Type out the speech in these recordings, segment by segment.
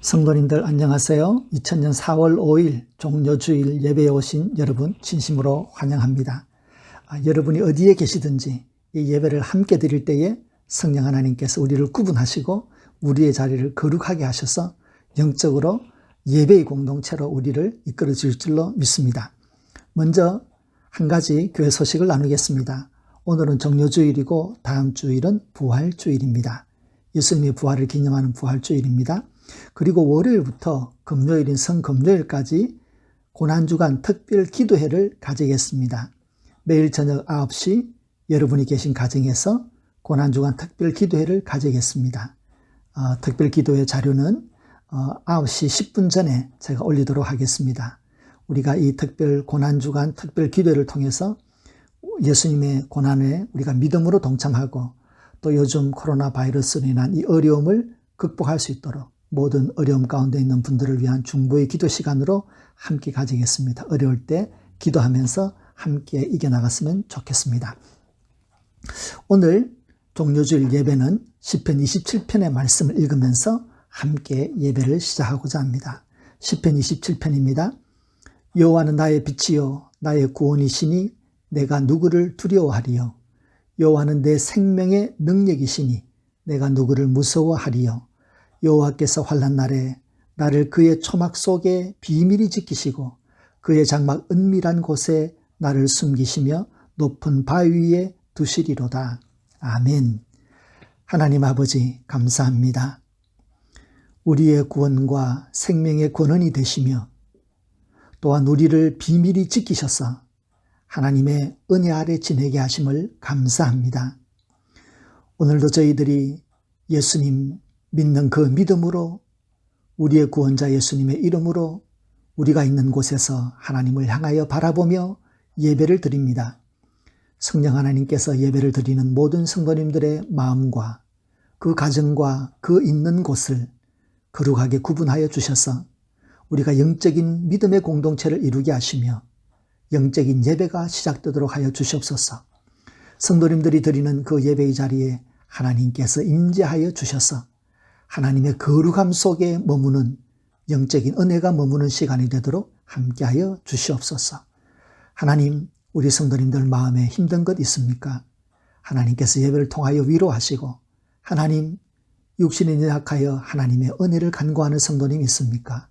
성도님들 안녕하세요. 2000년 4월 5일 종료주일 예배에 오신 여러분 진심으로 환영합니다. 여러분이 어디에 계시든지 이 예배를 함께 드릴 때에 성령 하나님께서 우리를 구분하시고 우리의 자리를 거룩하게 하셔서 영적으로 예배의 공동체로 우리를 이끌어 줄 줄로 믿습니다. 먼저 한 가지 교회 소식을 나누겠습니다. 오늘은 종료주일이고 다음 주일은 부활주일입니다. 예수님의 부활을 기념하는 부활주일입니다. 그리고 월요일부터 금요일인 성금요일까지 고난주간 특별 기도회를 가지겠습니다. 매일 저녁 9시 여러분이 계신 가정에서 고난주간 특별 기도회를 가지겠습니다. 특별 기도회 자료는 9시 10분 전에 제가 올리도록 하겠습니다. 우리가 이 특별 고난주간 특별 기도회를 통해서 예수님의 고난에 우리가 믿음으로 동참하고 또 요즘 코로나 바이러스로 인한 이 어려움을 극복할 수 있도록 모든 어려움 가운데 있는 분들을 위한 중보의 기도 시간으로 함께 가지겠습니다. 어려울 때 기도하면서 함께 이겨나갔으면 좋겠습니다. 오늘 종료주일 예배는 시편 27편의 말씀을 읽으면서 함께 예배를 시작하고자 합니다. 시편 27편입니다. 여호와는 나의 빛이요 나의 구원이시니 내가 누구를 두려워하리요. 여호와는 내 생명의 능력이시니 내가 누구를 무서워하리요. 여호와께서 환난 날에 나를 그의 초막 속에 비밀히 지키시고 그의 장막 은밀한 곳에 나를 숨기시며 높은 바위 위에 두시리로다. 아멘. 하나님 아버지 감사합니다. 우리의 구원과 생명의 권원이 되시며 또한 우리를 비밀히 지키셔서 하나님의 은혜 아래 지내게 하심을 감사합니다. 오늘도 저희들이 예수님 믿는 그 믿음으로 우리의 구원자 예수님의 이름으로 우리가 있는 곳에서 하나님을 향하여 바라보며 예배를 드립니다. 성령 하나님께서 예배를 드리는 모든 성도님들의 마음과 그 가정과 그 있는 곳을 거룩하게 구분하여 주셔서 우리가 영적인 믿음의 공동체를 이루게 하시며 영적인 예배가 시작되도록 하여 주시옵소서. 성도님들이 드리는 그 예배의 자리에 하나님께서 임재하여 주셔서 하나님의 거룩함 속에 머무는 영적인 은혜가 머무는 시간이 되도록 함께하여 주시옵소서. 하나님, 우리 성도님들 마음에 힘든 것 있습니까? 하나님께서 예배를 통하여 위로하시고 하나님, 육신이 연약하여 하나님의 은혜를 간구하는 성도님 있습니까?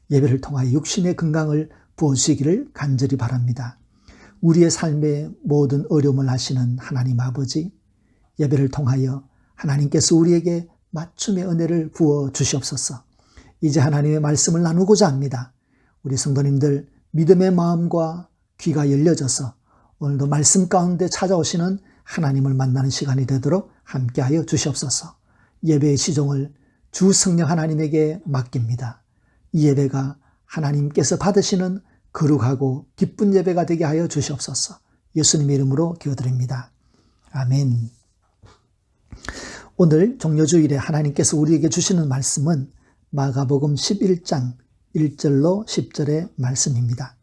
예배를 통하여 육신의 건강을 부어주시기를 간절히 바랍니다. 우리의 삶의 모든 어려움을 하시는 하나님 아버지, 예배를 통하여 하나님께서 우리에게 맞춤의 은혜를 부어 주시옵소서. 이제 하나님의 말씀을 나누고자 합니다. 우리 성도님들 믿음의 마음과 귀가 열려져서 오늘도 말씀 가운데 찾아오시는 하나님을 만나는 시간이 되도록 함께하여 주시옵소서. 예배의 시종을 주 성령 하나님에게 맡깁니다. 이 예배가 하나님께서 받으시는 거룩하고 기쁜 예배가 되게 하여 주시옵소서. 예수님의 이름으로 기도드립니다. 아멘. 오늘 종료주일에 하나님께서 우리에게 주시는 말씀은 마가복음 11장 1절로 10절의 말씀입니다.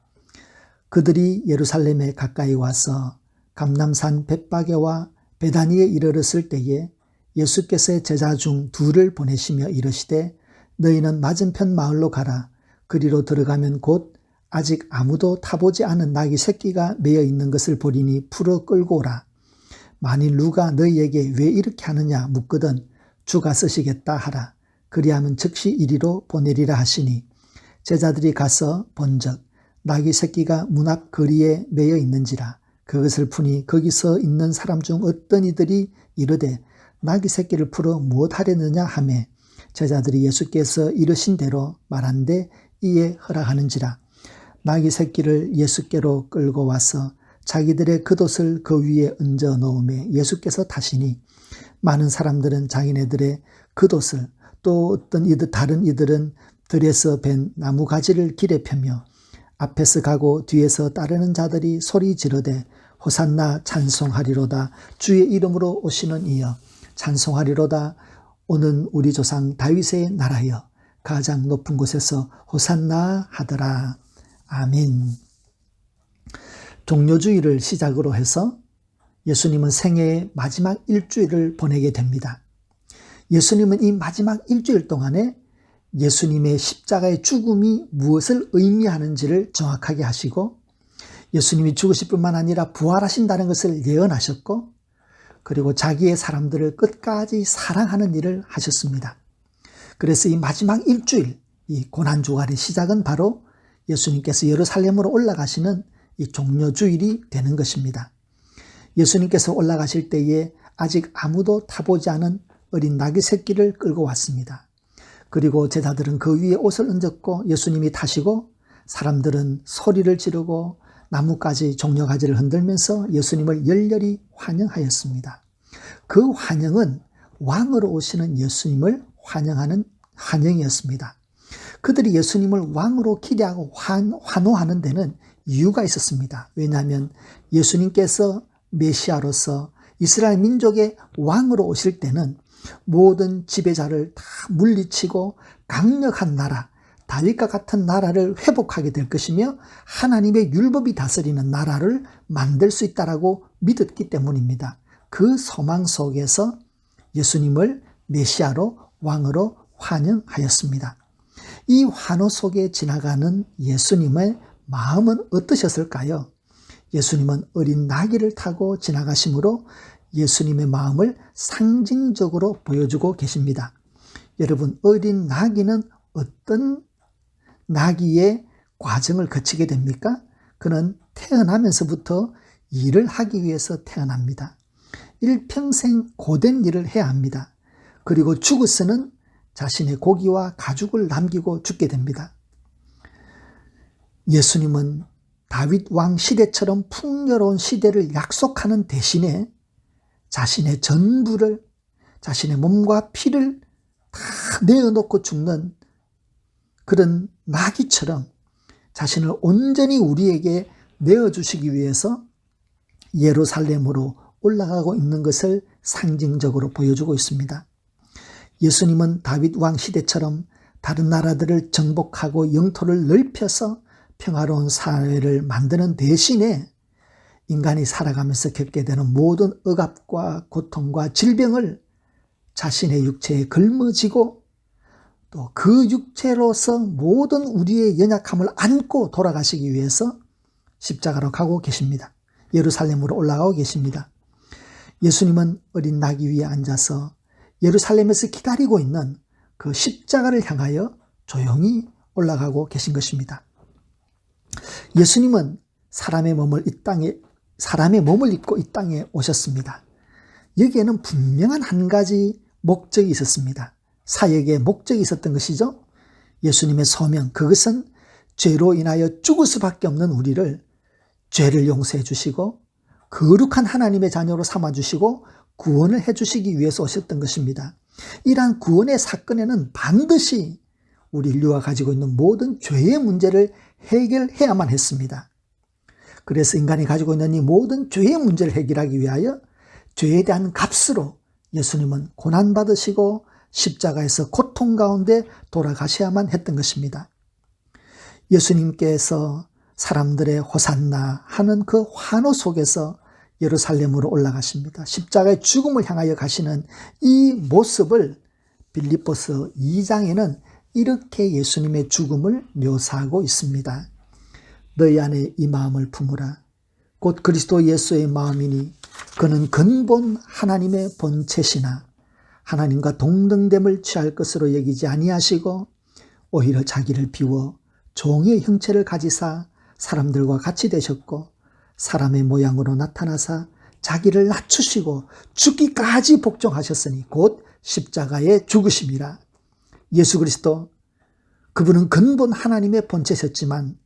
그들이 예루살렘에 가까이 와서 감람산 벳바게와 베다니에 이르렀을 때에 예수께서 제자 중 둘을 보내시며 이르시되 너희는 맞은편 마을로 가라. 그리로 들어가면 곧 아직 아무도 타보지 않은 나귀 새끼가 매여 있는 것을 보리니 풀어 끌고 오라. 만일 누가 너희에게 왜 이렇게 하느냐 묻거든 주가 쓰시겠다 하라. 그리하면 즉시 이리로 보내리라 하시니 제자들이 가서 본즉 나귀 새끼가 문 앞 거리에 매여 있는지라. 그것을 푸니 거기서 있는 사람 중 어떤 이들이 이르되 나귀 새끼를 풀어 무엇하려느냐 하매 제자들이 예수께서 이르신 대로 말한데 이에 허락하는지라. 나귀 새끼를 예수께로 끌고 와서 자기들의 겉옷을 그 위에 얹어 놓음에 예수께서 타시니 많은 사람들은 자기네들의 겉옷을 또 어떤 이들 다른 이들은 들에서 벤 나무 가지를 길에 펴며 앞에서 가고 뒤에서 따르는 자들이 소리 지르되 호산나 찬송하리로다. 주의 이름으로 오시는 이여 찬송하리로다. 오는 우리 조상 다윗의 나라여 가장 높은 곳에서 호산나 하더라. 아멘. 종료주일을 시작으로 해서 예수님은 생애의 마지막 일주일을 보내게 됩니다. 예수님은 이 마지막 일주일 동안에 예수님의 십자가의 죽음이 무엇을 의미하는지를 정확하게 하시고, 예수님이 죽으실 뿐만 아니라 부활하신다는 것을 예언하셨고, 그리고 자기의 사람들을 끝까지 사랑하는 일을 하셨습니다. 그래서 이 마지막 일주일, 이 고난주간의 시작은 바로 예수님께서 예루살렘으로 올라가시는 이 종려주일이 되는 것입니다. 예수님께서 올라가실 때에 아직 아무도 타보지 않은 어린 나귀 새끼를 끌고 왔습니다. 그리고 제자들은 그 위에 옷을 얹었고 예수님이 타시고, 사람들은 소리를 지르고 나뭇가지, 종려가지를 흔들면서 예수님을 열렬히 환영하였습니다. 그 환영은 왕으로 오시는 예수님을 환영하는 환영이었습니다. 그들이 예수님을 왕으로 기대하고 환호하는 데는 이유가 있었습니다. 왜냐하면 예수님께서 메시아로서 이스라엘 민족의 왕으로 오실 때는 모든 지배자를 다 물리치고 강력한 나라, 다윗과 같은 나라를 회복하게 될 것이며 하나님의 율법이 다스리는 나라를 만들 수 있다라고 믿었기 때문입니다. 그 소망 속에서 예수님을 메시아로 왕으로 환영하였습니다. 이 환호 속에 지나가는 예수님의 마음은 어떠셨을까요? 예수님은 어린 나귀를 타고 지나가심으로 예수님의 마음을 상징적으로 보여주고 계십니다. 여러분, 어린 나귀는 어떤 나귀의 과정을 거치게 됩니까? 그는 태어나면서부터 일을 하기 위해서 태어납니다. 일평생 고된 일을 해야 합니다. 그리고 죽어서는 자신의 고기와 가죽을 남기고 죽게 됩니다. 예수님은 다윗 왕 시대처럼 풍요로운 시대를 약속하는 대신에 자신의 전부를, 자신의 몸과 피를 다 내어놓고 죽는 그런 나귀처럼 자신을 온전히 우리에게 내어주시기 위해서 예루살렘으로 올라가고 있는 것을 상징적으로 보여주고 있습니다. 예수님은 다윗 왕 시대처럼 다른 나라들을 정복하고 영토를 넓혀서 평화로운 사회를 만드는 대신에 인간이 살아가면서 겪게 되는 모든 억압과 고통과 질병을 자신의 육체에 걸머지고 또 그 육체로서 모든 우리의 연약함을 안고 돌아가시기 위해서 십자가로 가고 계십니다. 예루살렘으로 올라가고 계십니다. 예수님은 어린 나귀 위에 앉아서 예루살렘에서 기다리고 있는 그 십자가를 향하여 조용히 올라가고 계신 것입니다. 예수님은 사람의 몸을 입고 이 땅에 오셨습니다. 여기에는 분명한 한 가지 목적이 있었습니다. 사역의 목적이 있었던 것이죠. 예수님의 소명, 그것은 죄로 인하여 죽을 수밖에 없는 우리를 죄를 용서해 주시고 거룩한 하나님의 자녀로 삼아주시고 구원을 해주시기 위해서 오셨던 것입니다. 이러한 구원의 사건에는 반드시 우리 인류가 가지고 있는 모든 죄의 문제를 해결해야만 했습니다. 그래서 인간이 가지고 있는 이 모든 죄의 문제를 해결하기 위하여 죄에 대한 값으로 예수님은 고난받으시고 십자가에서 고통 가운데 돌아가셔야만 했던 것입니다. 예수님께서 사람들의 호산나 하는 그 환호 속에서 예루살렘으로 올라가십니다. 십자가의 죽음을 향하여 가시는 이 모습을 빌립보서 2장에는 이렇게 예수님의 죽음을 묘사하고 있습니다. 너희 안에 이 마음을 품으라. 곧 그리스도 예수의 마음이니 그는 근본 하나님의 본체시나 하나님과 동등됨을 취할 것으로 여기지 아니하시고 오히려 자기를 비워 종의 형체를 가지사 사람들과 같이 되셨고 사람의 모양으로 나타나사 자기를 낮추시고 죽기까지 복종하셨으니 곧 십자가에 죽으심이라. 예수 그리스도, 그분은 근본 하나님의 본체셨지만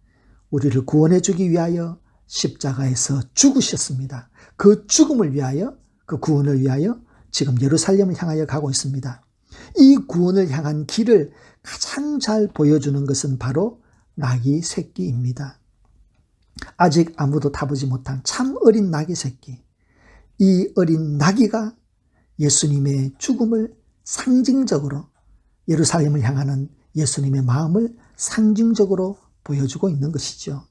우리를 구원해 주기 위하여 십자가에서 죽으셨습니다. 그 죽음을 위하여, 그 구원을 위하여 지금 예루살렘을 향하여 가고 있습니다. 이 구원을 향한 길을 가장 잘 보여주는 것은 바로 나귀 새끼입니다. 아직 아무도 타보지 못한 참 어린 나귀 새끼. 이 어린 나귀가 예수님의 죽음을 상징적으로, 예루살렘을 향하는 예수님의 마음을 상징적으로 보여주고 있는 것이죠.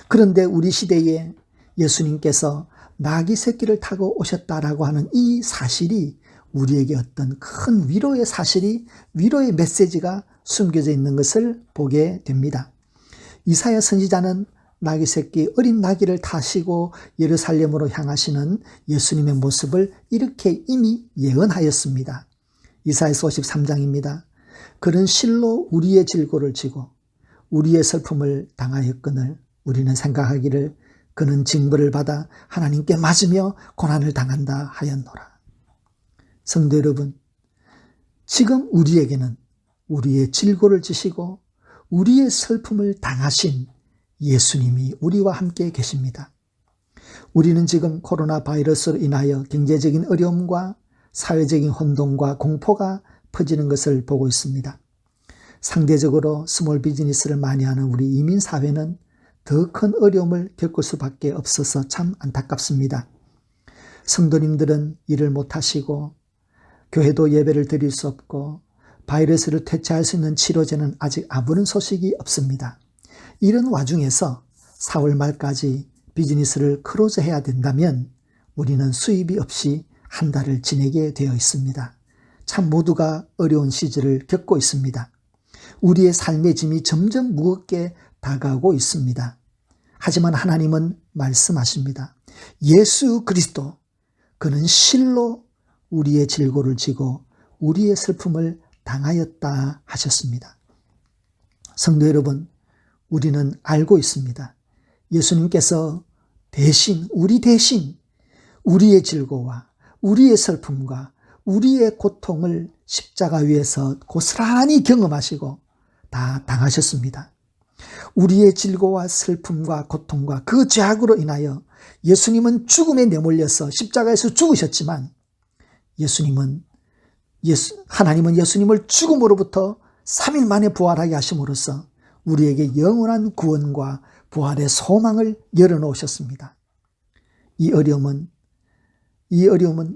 그런데 우리 시대에 예수님께서 나귀 새끼를 타고 오셨다라고 하는 이 사실이 우리에게 어떤 큰 위로의 사실이, 위로의 메시지가 숨겨져 있는 것을 보게 됩니다. 이사야 선지자는 나귀 새끼 어린 나귀를 타시고 예루살렘으로 향하시는 예수님의 모습을 이렇게 이미 예언하였습니다. 이사야서 53장입니다. 그는 실로 우리의 질고를 지고 우리의 슬픔을 당하였거늘 우리는 생각하기를 그는 징벌을 받아 하나님께 맞으며 고난을 당한다 하였노라. 성도 여러분, 지금 우리에게는 우리의 질고를 지시고 우리의 슬픔을 당하신 예수님이 우리와 함께 계십니다. 우리는 지금 코로나 바이러스로 인하여 경제적인 어려움과 사회적인 혼돈과 공포가 퍼지는 것을 보고 있습니다. 상대적으로 스몰 비즈니스를 많이 하는 우리 이민사회는 더 큰 어려움을 겪을 수밖에 없어서 참 안타깝습니다. 성도님들은 일을 못하시고 교회도 예배를 드릴 수 없고 바이러스를 퇴치할 수 있는 치료제는 아직 아무런 소식이 없습니다. 이런 와중에서 4월 말까지 비즈니스를 크로즈해야 된다면 우리는 수입이 없이 한 달을 지내게 되어 있습니다. 참 모두가 어려운 시절을 겪고 있습니다. 우리의 삶의 짐이 점점 무겁게 다가오고 있습니다. 하지만 하나님은 말씀하십니다. 예수 그리스도, 그는 실로 우리의 질고를 지고 우리의 슬픔을 당하였다 하셨습니다. 성도 여러분, 우리는 알고 있습니다. 예수님께서 우리 대신 우리의 질고와 우리의 슬픔과 우리의 고통을 십자가 위에서 고스란히 경험하시고 다 당하셨습니다. 우리의 질고와 슬픔과 고통과 그 죄악으로 인하여 예수님은 죽음에 내몰려서 십자가에서 죽으셨지만 하나님은 예수님을 죽음으로부터 3일 만에 부활하게 하심으로써 우리에게 영원한 구원과 부활의 소망을 열어놓으셨습니다. 이 어려움은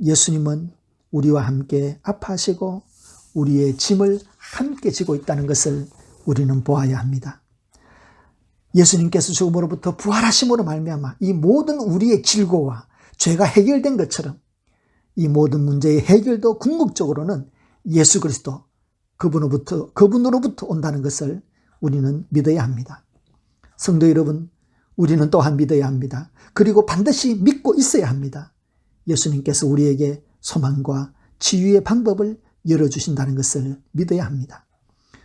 예수님은 우리와 함께 아파하시고 우리의 짐을 함께 지고 있다는 것을 우리는 보아야 합니다. 예수님께서 죽음으로부터 부활하심으로 말미암아 이 모든 우리의 질고와 죄가 해결된 것처럼 이 모든 문제의 해결도 궁극적으로는 예수 그리스도 그분으로부터 온다는 것을 우리는 믿어야 합니다. 성도 여러분, 우리는 또한 믿어야 합니다. 그리고 반드시 믿고 있어야 합니다. 예수님께서 우리에게 소망과 치유의 방법을 열어주신다는 것을 믿어야 합니다.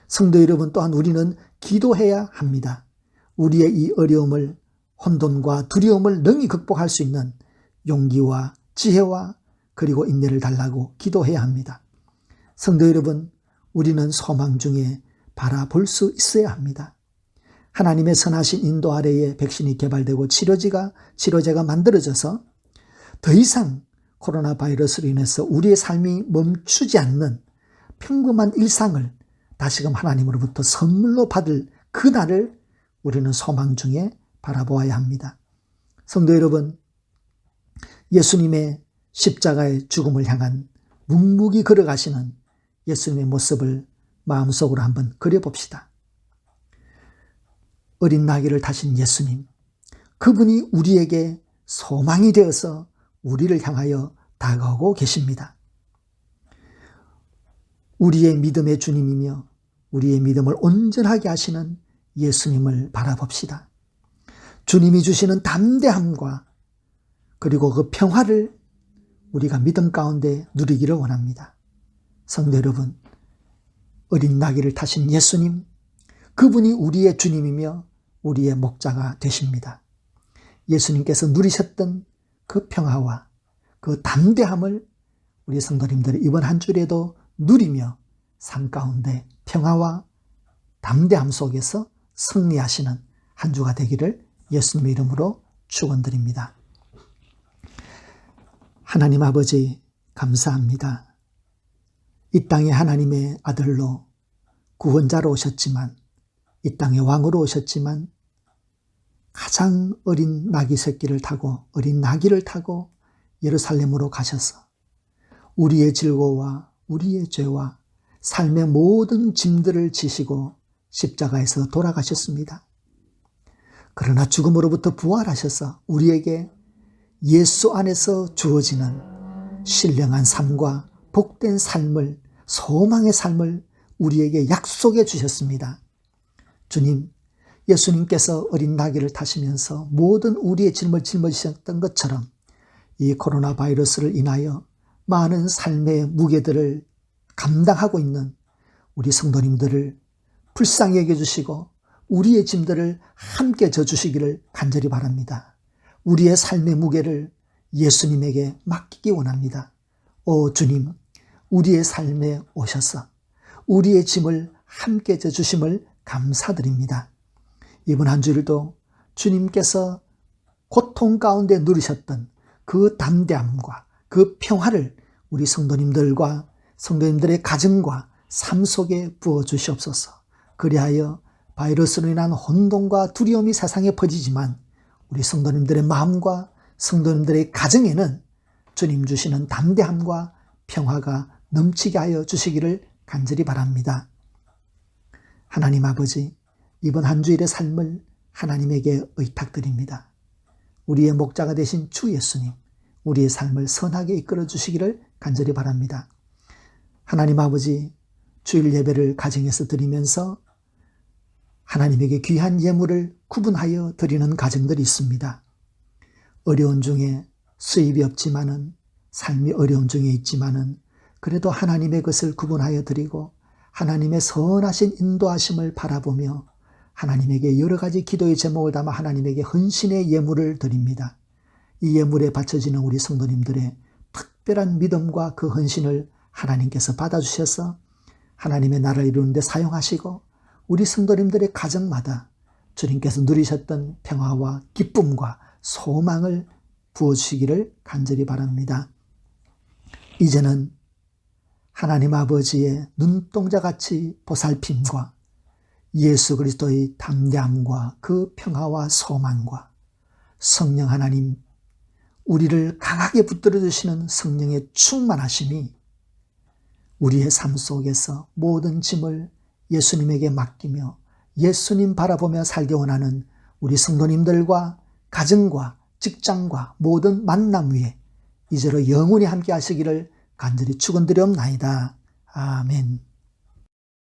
성도 여러분, 또한 우리는 기도해야 합니다. 우리의 이 어려움을, 혼돈과 두려움을 능히 극복할 수 있는 용기와 지혜와 그리고 인내를 달라고 기도해야 합니다. 성도 여러분, 우리는 소망 중에 바라볼 수 있어야 합니다. 하나님의 선하신 인도 아래에 백신이 개발되고 치료제가 만들어져서 더 이상 코로나 바이러스로 인해서 우리의 삶이 멈추지 않는 평범한 일상을 다시금 하나님으로부터 선물로 받을 그날을 우리는 소망 중에 바라보아야 합니다. 성도 여러분, 예수님의 십자가의 죽음을 향한 묵묵히 걸어가시는 예수님의 모습을 마음속으로 한번 그려봅시다. 어린 나귀를 타신 예수님, 그분이 우리에게 소망이 되어서 우리를 향하여 다가오고 계십니다. 우리의 믿음의 주님이며 우리의 믿음을 온전하게 하시는 예수님을 바라봅시다. 주님이 주시는 담대함과 그리고 그 평화를 우리가 믿음 가운데 누리기를 원합니다. 성도 여러분, 어린 나귀를 타신 예수님, 그분이 우리의 주님이며 우리의 목자가 되십니다. 예수님께서 누리셨던 그 평화와 그 담대함을 우리 성도님들이 이번 한 주에도 누리며 삶 가운데 평화와 담대함 속에서 승리하시는 한 주가 되기를 예수님의 이름으로 축원드립니다. 하나님 아버지, 감사합니다. 이 땅에 하나님의 아들로 구원자로 오셨지만, 이 땅의 왕으로 오셨지만 가장 어린 나귀 새끼를 타고 어린 나귀를 타고 예루살렘으로 가셔서 우리의 질고와 우리의 죄와 삶의 모든 짐들을 지시고 십자가에서 돌아가셨습니다. 그러나 죽음으로부터 부활하셔서 우리에게 예수 안에서 주어지는 신령한 삶과 복된 삶을, 소망의 삶을 우리에게 약속해 주셨습니다. 주님, 예수님께서 어린 나귀를 타시면서 모든 우리의 짐을 짊어지셨던 것처럼 이 코로나 바이러스를 인하여 많은 삶의 무게들을 감당하고 있는 우리 성도님들을 불쌍히 여겨주시고 우리의 짐들을 함께 져주시기를 간절히 바랍니다. 우리의 삶의 무게를 예수님에게 맡기기 원합니다. 오 주님, 우리의 삶에 오셔서 우리의 짐을 함께 져주심을 감사드립니다. 이번 한 주일도 주님께서 고통 가운데 누리셨던 그 담대함과 그 평화를 우리 성도님들과 성도님들의 가정과 삶 속에 부어주시옵소서. 그리하여 바이러스로 인한 혼돈과 두려움이 세상에 퍼지지만 우리 성도님들의 마음과 성도님들의 가정에는 주님 주시는 담대함과 평화가 넘치게 하여 주시기를 간절히 바랍니다. 하나님 아버지, 이번 한 주일의 삶을 하나님에게 의탁드립니다. 우리의 목자가 되신 주 예수님, 우리의 삶을 선하게 이끌어 주시기를 간절히 바랍니다. 하나님 아버지, 주일 예배를 가정에서 드리면서 하나님에게 귀한 예물을 구분하여 드리는 가정들이 있습니다. 어려운 중에 수입이 없지만은, 삶이 어려운 중에 있지만은 그래도 하나님의 것을 구분하여 드리고 하나님의 선하신 인도하심을 바라보며 하나님에게 여러 가지 기도의 제목을 담아 하나님에게 헌신의 예물을 드립니다. 이 예물에 바쳐지는 우리 성도님들의 특별한 믿음과 그 헌신을 하나님께서 받아주셔서 하나님의 나라를 이루는 데 사용하시고 우리 성도님들의 가정마다 주님께서 누리셨던 평화와 기쁨과 소망을 부어주시기를 간절히 바랍니다. 이제는 하나님 아버지의 눈동자같이 보살핌과 예수 그리스도의 담대함과 그 평화와 소망과 성령 하나님, 우리를 강하게 붙들어 주시는 성령의 충만하심이 우리의 삶 속에서 모든 짐을 예수님에게 맡기며 예수님 바라보며 살기 원하는 우리 성도님들과 가정과 직장과 모든 만남 위에 이제로 영원히 함께 하시기를 간절히 축원드리옵나이다. 아멘.